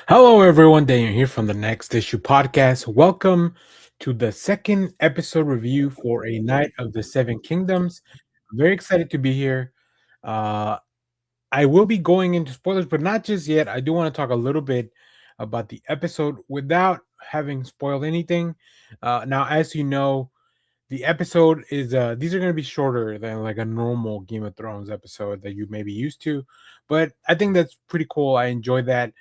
Hello, everyone. Daniel here from the Next Issue Podcast. Welcome to the second episode review for A Knight of the Seven Kingdoms. I'm very excited to be here. Uh, I will be going into spoilers, but not just yet. I do want to talk a little bit about the episode without having spoiled anything. Now, as you know, the episode is these are going to be shorter than like a normal Game of Thrones episode that you may be used to, but I think that's pretty cool. I enjoy that.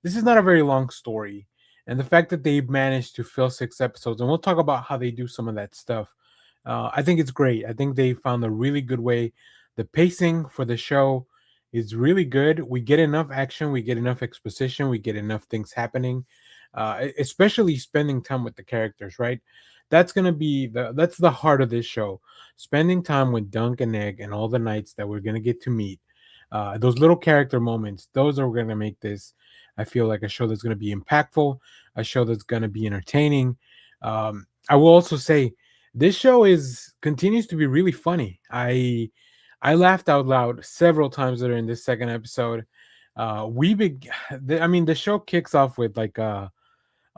This is not a very long story, and the fact that they managed to fill 6 episodes, and we'll talk about how they do some of that stuff. I think it's great. I think they found a really good way. The pacing for the show is really good. We get enough action, we get enough exposition, we get enough things happening, especially spending time with the characters, right? That's the heart of this show. Spending time with Dunk and Egg and all the knights that we're gonna get to meet. Those little character moments, those are gonna make this, I feel like, a show that's gonna be impactful, a show that's gonna be entertaining. I will also say this show is continues to be really funny. I laughed out loud several times during this second episode. We beg I mean, the show kicks off with like a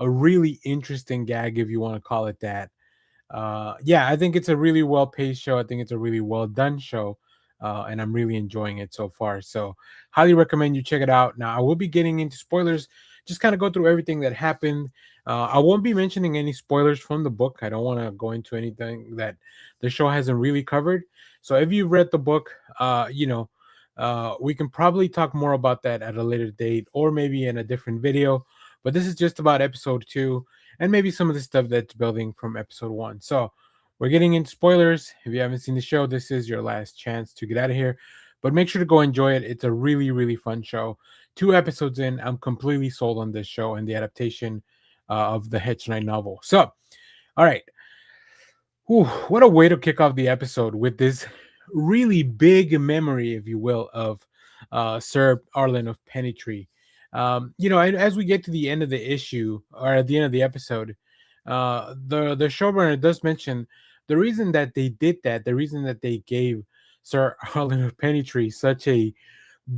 really interesting gag, if you want to call it that. Yeah, I think it's a really well paced show. I think it's a really well done show. And I'm really enjoying it so far. So, highly recommend you check it out. Now, I will be getting into spoilers, just kind of go through everything that happened. I won't be mentioning any spoilers from the book. I don't want to go into anything that the show hasn't really covered. So, if you've read the book, we can probably talk more about that at a later date or maybe in a different video. But this is just about episode 2 and maybe some of the stuff that's building from episode 1. So, we're getting into spoilers. If you haven't seen the show, this is your last chance to get out of here. But make sure to go enjoy it. It's a really, really fun show. 2 episodes in, I'm completely sold on this show and the adaptation of the Hedge Knight novel. So, all right. Whew, what a way to kick off the episode with this really big memory, if you will, of Sir Arlen of Pennytree. And as we get to the end of the issue or at the end of the episode, the showrunner does mention the reason that they did that, the reason that they gave Sir Arlen of Pennytree such a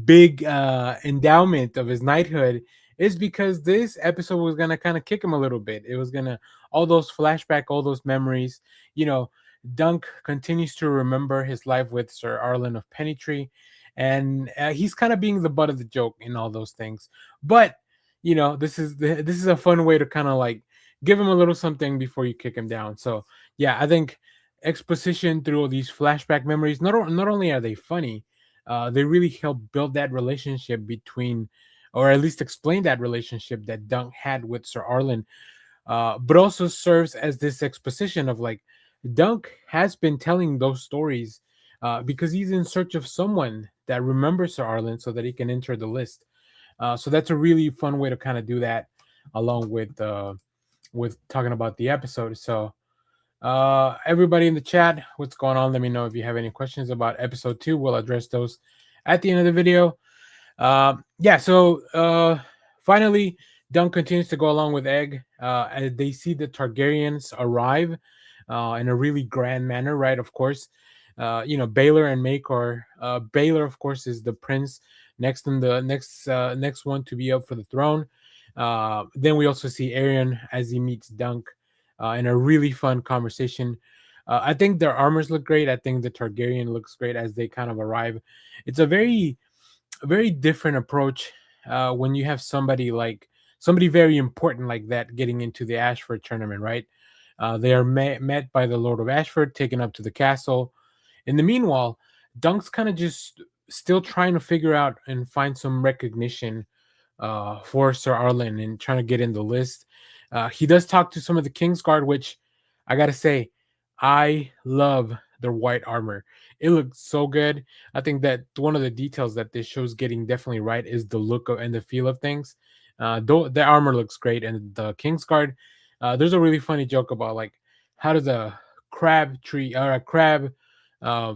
big endowment of his knighthood is because this episode was gonna kind of kick him a little bit. It was gonna all those flashback, all those memories. You know, Dunk continues to remember his life with Sir Arlen of Pennytree, and he's kind of being the butt of the joke in all those things. But this is a fun way to kind of like give him a little something before you kick him down. So yeah, I think exposition through all these flashback memories not only are they funny, they really help build that relationship between, or at least explain that relationship that Dunk had with Sir Arlen, but also serves as this exposition of like Dunk has been telling those stories because he's in search of someone that remembers Sir Arlen so that he can enter the list. So that's a really fun way to kind of do that, along with talking about the episode. So everybody in the chat, what's going on? Let me know if you have any questions about episode 2. We'll address those at the end of the video. Finally, Dunk continues to go along with Egg. As they see the Targaryens arrive in a really grand manner, right? Of course, Baylor and Maekor. Baylor, of course, is the prince next in the next one to be up for the throne. Then we also see Arion as he meets Dunk in a really fun conversation. I think their armors look great. I think the Targaryen looks great as they kind of arrive. It's a very different approach when you have somebody very important like that getting into the Ashford tournament, right? They are met by the Lord of Ashford, taken up to the castle. In the meanwhile, Dunk's kind of just still trying to figure out and find some recognition for Sir Arlen and trying to get in the list. He does talk to some of the Kingsguard, which I gotta say, I love their white armor. It looks so good. I think that one of the details that this show's getting definitely right is the look of, and the feel of things. Though the armor looks great, and the Kingsguard. There's a really funny joke about like how does a crab tree or a crab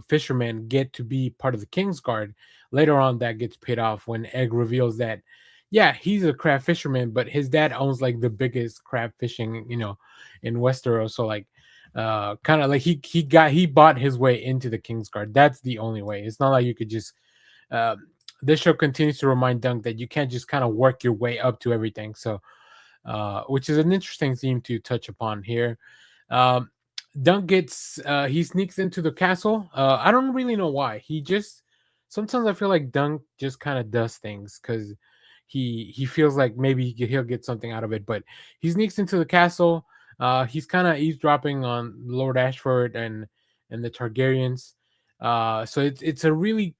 fisherman get to be part of the Kingsguard? Later on, that gets paid off when Egg reveals that yeah, he's a crab fisherman, but his dad owns like the biggest crab fishing, in Westeros. So like kind of like he bought his way into the Kingsguard. That's the only way. It's not like you could just this show continues to remind Dunk that you can't just kind of work your way up to everything. So, which is an interesting theme to touch upon here. Um, Dunk gets he sneaks into the castle. I don't really know why. He just sometimes I feel like Dunk just kind of does things because he feels like maybe he'll get something out of it. But he sneaks into the castle. He's kind of eavesdropping on Lord Ashford and the Targaryens. So it's a really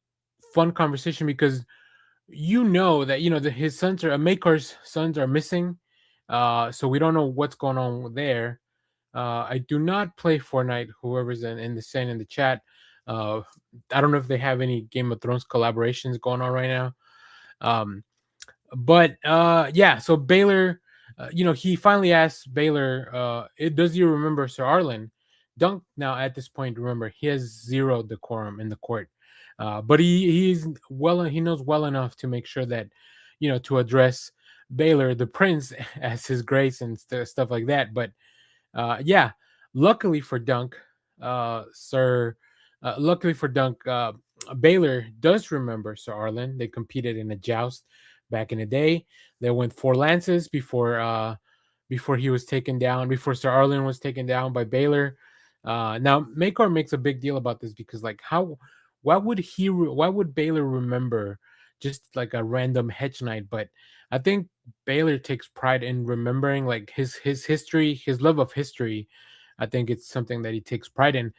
fun conversation because that his sons are Makor's sons are missing. So we don't know what's going on there. I do not play Fortnite. Whoever's in the saying in the chat, uh, I don't know if they have any Game of Thrones collaborations going on right now. Um, but yeah, so Baylor, he finally asks Baylor, does you remember Sir Arlen? Dunk now at this point, remember he has zero decorum in the court, but he knows well enough to make sure that to address Baylor the prince as his grace and stuff like that. But yeah, luckily for Dunk, Sir, luckily for Dunk, Baylor does remember Sir Arlen. They competed in a joust back in the day. They went four lances before he was taken down. Before Sir Arlen was taken down by Baylor. Now Makar makes a big deal about this because like why would Baylor remember just like a random Hedge Knight? But I think Baylor takes pride in remembering like his history, his love of history. I think it's something that he takes pride in.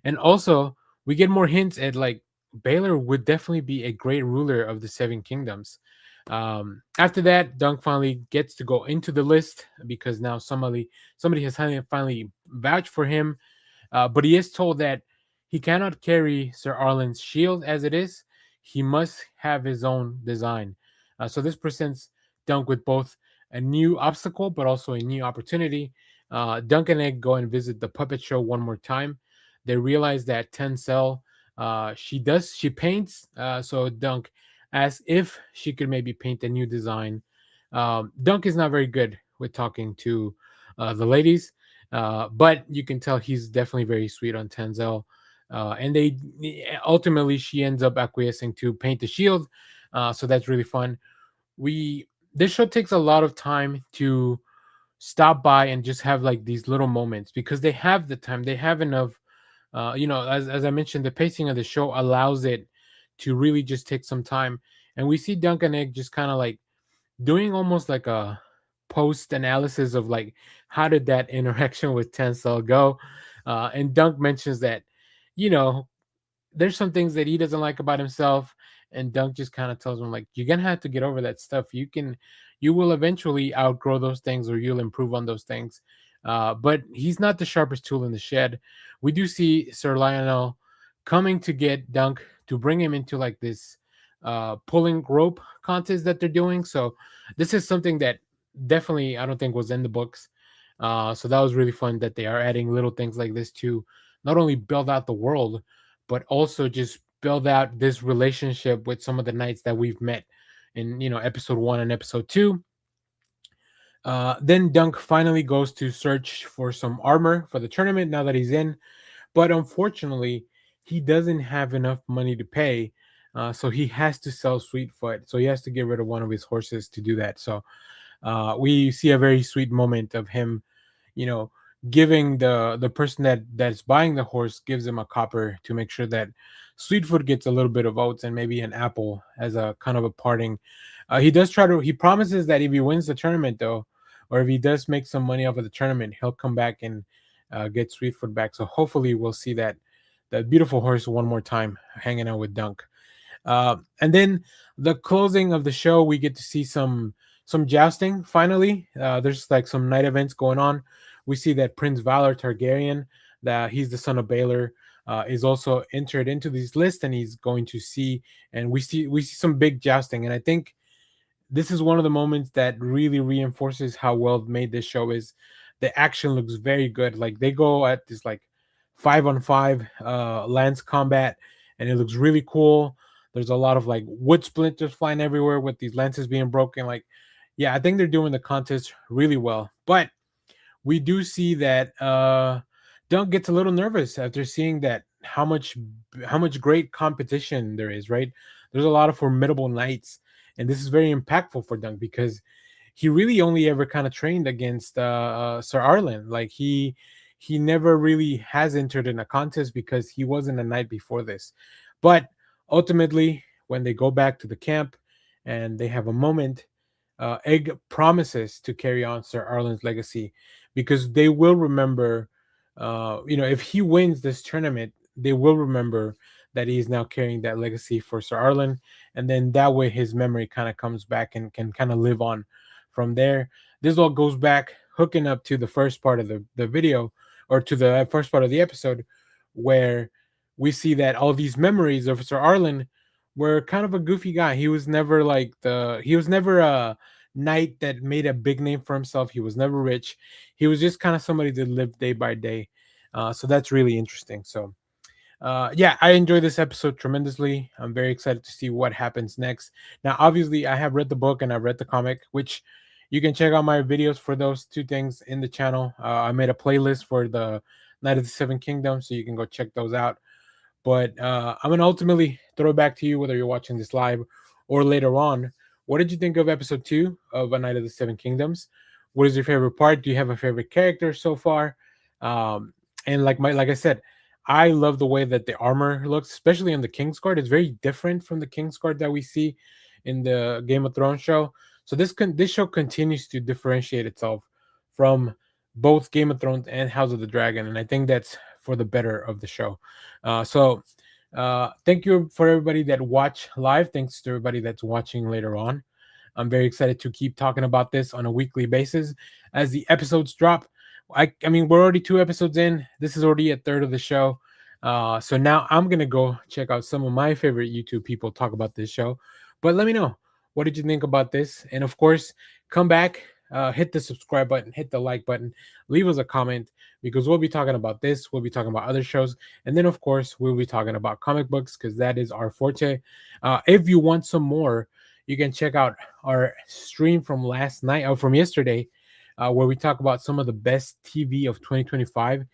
And also, we get more hints at like Baylor would definitely be a great ruler of the Seven Kingdoms. After that, Dunk finally gets to go into the list because now somebody has finally vouched for him. But he is told that he cannot carry Sir Arlen's shield as it is. He must have his own design. So this presents Dunk with both a new obstacle but also a new opportunity. Dunk and Egg go and visit the puppet show one more time. They realize that Tencel, she paints. So Dunk asks if she could maybe paint a new design. Dunk is not very good with talking to the ladies, but you can tell he's definitely very sweet on Tenzel. And they ultimately she ends up acquiescing to paint the shield. So that's really fun. We This show takes a lot of time to stop by and just have like these little moments because they have the time, they have enough. As I mentioned, the pacing of the show allows it to really just take some time. And we see Duncan Egg just kind of like doing almost like a post analysis of like how did that interaction with Tencel go. And Dunk mentions that, you know, there's some things that he doesn't like about himself, and Dunk just kind of tells him like you're gonna have to get over that stuff. You will eventually outgrow those things, or you'll improve on those things. But he's not the sharpest tool in the shed. We do see Sir Lionel coming to get Dunk to bring him into like this pulling rope contest that they're doing. So this is something that definitely I don't think was in the books. So that was really fun that they are adding little things like this to not only build out the world, but also just build out this relationship with some of the knights that we've met in episode 1 and episode 2. Then Dunk finally goes to search for some armor for the tournament now that he's in, but unfortunately he doesn't have enough money to pay. So he has to sell Sweetfoot, so he has to get rid of one of his horses to do that. So we see a very sweet moment of him, you know, giving the person that's buying the horse gives him a copper to make sure that Sweetfoot gets a little bit of oats and maybe an apple as a kind of a parting. He promises that if he wins the tournament though, or if he does make some money off of the tournament, he'll come back and get Sweetfoot back. So hopefully we'll see that beautiful horse one more time hanging out with Dunk. And then the closing of the show, we get to see some jousting. Finally, there's like some night events going on. We see that Prince Valor Targaryen, that he's the son of Baelor, is also entered into this list, and he's going to see. And we see some big jousting, and I think this is one of the moments that really reinforces how well made this show is. The action looks very good. Like they go at this like 5-on-5 lance combat, and it looks really cool. There's a lot of like wood splinters flying everywhere with these lances being broken. Like, yeah, I think they're doing the contest really well. But we do see that Dunk gets a little nervous after seeing that how much great competition there is, right? there's a lot of formidable knights, and this is very impactful for Dunk because he really only ever kind of trained against Sir Arlen. Like he never really has entered in a contest because he wasn't a knight before this. But ultimately, when they go back to the camp and they have a moment, Egg promises to carry on Sir Arlen's legacy because they will remember. If he wins this tournament, they will remember that he is now carrying that legacy for Sir Arlen, and then that way his memory kind of comes back and can kind of live on from there. This all goes back, hooking up to the first part of the video, or to the first part of the episode, where we see that all these memories of Sir Arlen were kind of a goofy guy. He was never a knight that made a big name for himself. He was never rich. He was just kind of somebody that lived day by day. So that's really interesting. So yeah, I enjoy this episode tremendously. I'm very excited to see what happens next. Now, obviously, I have read the book and I've read the comic, which you can check out my videos for those two things in the channel. I made a playlist for the Night of the Seven Kingdoms, so you can go check those out. But I'm gonna ultimately throw it back to you, whether you're watching this live or later on. What did you think of episode 2 of A Night of the Seven Kingdoms? What is your favorite part? Do you have a favorite character so far? And like I said, I love the way that the armor looks, especially on the Kingsguard. It's very different from the Kingsguard that we see in the Game of Thrones show. So this show continues to differentiate itself from both Game of Thrones and House of the Dragon, and I think that's for the better of the show. Thank you for everybody that watch live. Thanks to everybody that's watching later on. I'm very excited to keep talking about this on a weekly basis as the episodes drop. I mean, we're already 2 episodes in. This is already a third of the show. So now I'm gonna go check out some of my favorite YouTube people talk about this show. But let me know, what did you think about this? And of course, come back, hit the subscribe button, hit the like button, leave us a comment because we'll be talking about this. We'll be talking about other shows, and then of course we'll be talking about comic books because that is our forte. If you want some more, you can check out our stream from last night or from yesterday, where we talk about some of the best TV of 2025,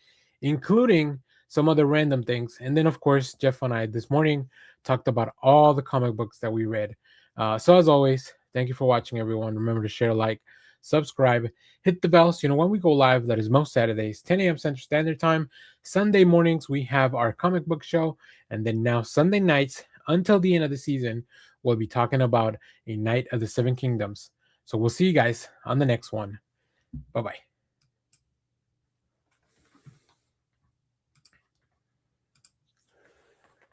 including some other random things. And then, of course, Jeff and I this morning talked about all the comic books that we read. So, as always, thank you for watching, everyone. Remember to share, like, subscribe, hit the bell so you know when we go live. That is most Saturdays, 10 a.m. Central Standard Time. Sunday mornings, we have our comic book show. And then now, Sunday nights, until the end of the season, we'll be talking about A Night of the Seven Kingdoms. So, we'll see you guys on the next one. Bye bye.